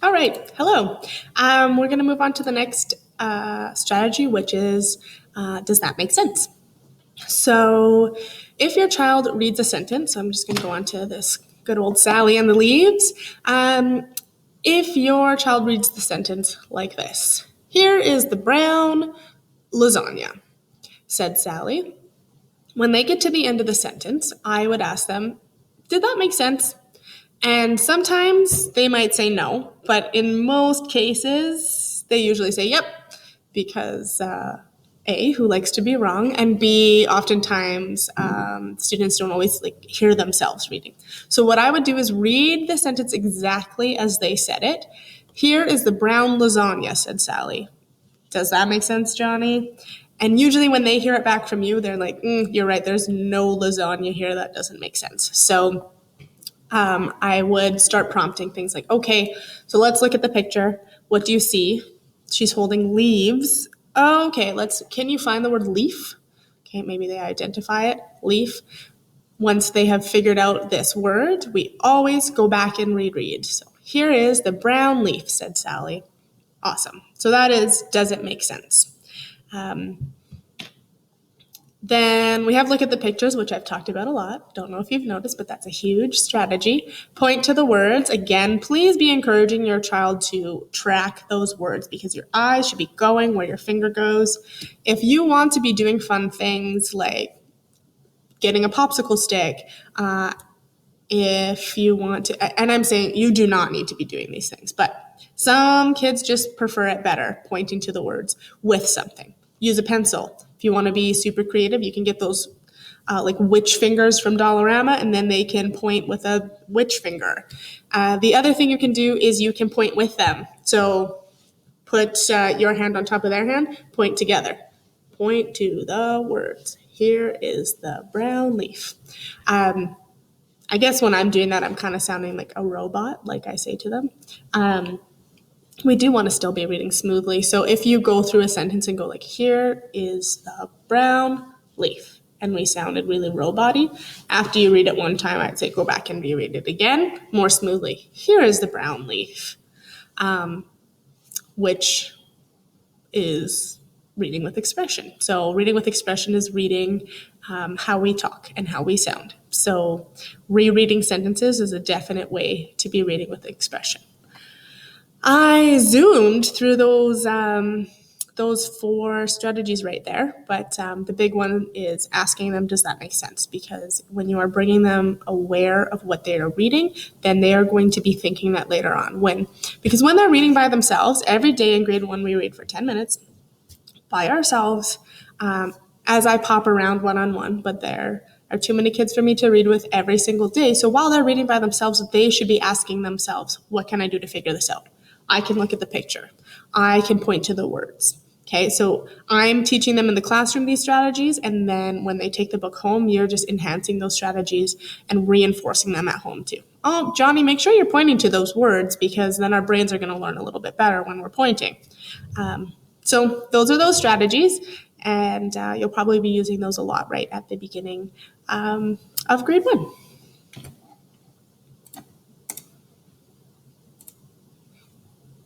All right, hello. We're going to move on to the next strategy, which is does that make sense? So, if your child reads a sentence, I'm just going to go on to this good old Sally and the Leaves. If your child reads the sentence like this: Here is the brown lasagna, said Sally. When they get to the end of the sentence, I would ask them, did that make sense? And sometimes they might say no, but in most cases, they usually say yep, because A, who likes to be wrong, and B, oftentimes students don't always hear themselves reading. So what I would do is read the sentence exactly as they said it. Here is the brown lasagna, said Sally. Does that make sense, Johnny? And usually when they hear it back from you, they're like, you're right, there's no lasagna here. That doesn't make sense. So I would start prompting things like, okay, so let's look at the picture. What do you see? She's holding leaves. Okay, can you find the word leaf? Okay, maybe they identify it, leaf. Once they have figured out this word, we always go back and reread. So here is the brown leaf, said Sally. Awesome. So that is, does it make sense? Then we have look at the pictures, which I've talked about a lot. Don't know if you've noticed, but that's a huge strategy. Point to the words. Again, please be encouraging your child to track those words because your eyes should be going where your finger goes. If you want to be doing fun things like getting a popsicle stick, if you want to, and I'm saying you do not need to be doing these things, but some kids just prefer it better, pointing to the words with something. Use a pencil. If you want to be super creative, you can get those like witch fingers from Dollarama, and then they can point with a witch finger. The other thing you can do is you can point with them. So put your hand on top of their hand, point together. Point to the words. Here is the brown leaf. I guess when I'm doing that, I'm kind of sounding like a robot, like I say to them. We do want to still be reading smoothly. So if you go through a sentence and go like, here is the brown leaf, and we sounded really robot-y, after you read it one time, I'd say go back and reread it again more smoothly. Here is the brown leaf, which is reading with expression. So reading with expression is reading how we talk and how we sound. So rereading sentences is a definite way to be reading with expression. I zoomed through those 4 strategies right there, but the big one is asking them, does that make sense? Because when you are bringing them aware of what they are reading, then they are going to be thinking that later on. Because when they're reading by themselves, every day in grade 1 we read for 10 minutes by ourselves as I pop around one-on-one, but there are too many kids for me to read with every single day. So while they're reading by themselves, they should be asking themselves, what can I do to figure this out? I can look at the picture. I can point to the words. Okay, so I'm teaching them in the classroom these strategies, and then when they take the book home, you're just enhancing those strategies and reinforcing them at home too. Oh, Johnny, make sure you're pointing to those words because then our brains are going to learn a little bit better when we're pointing. So those are those strategies, and you'll probably be using those a lot right at the beginning of grade 1.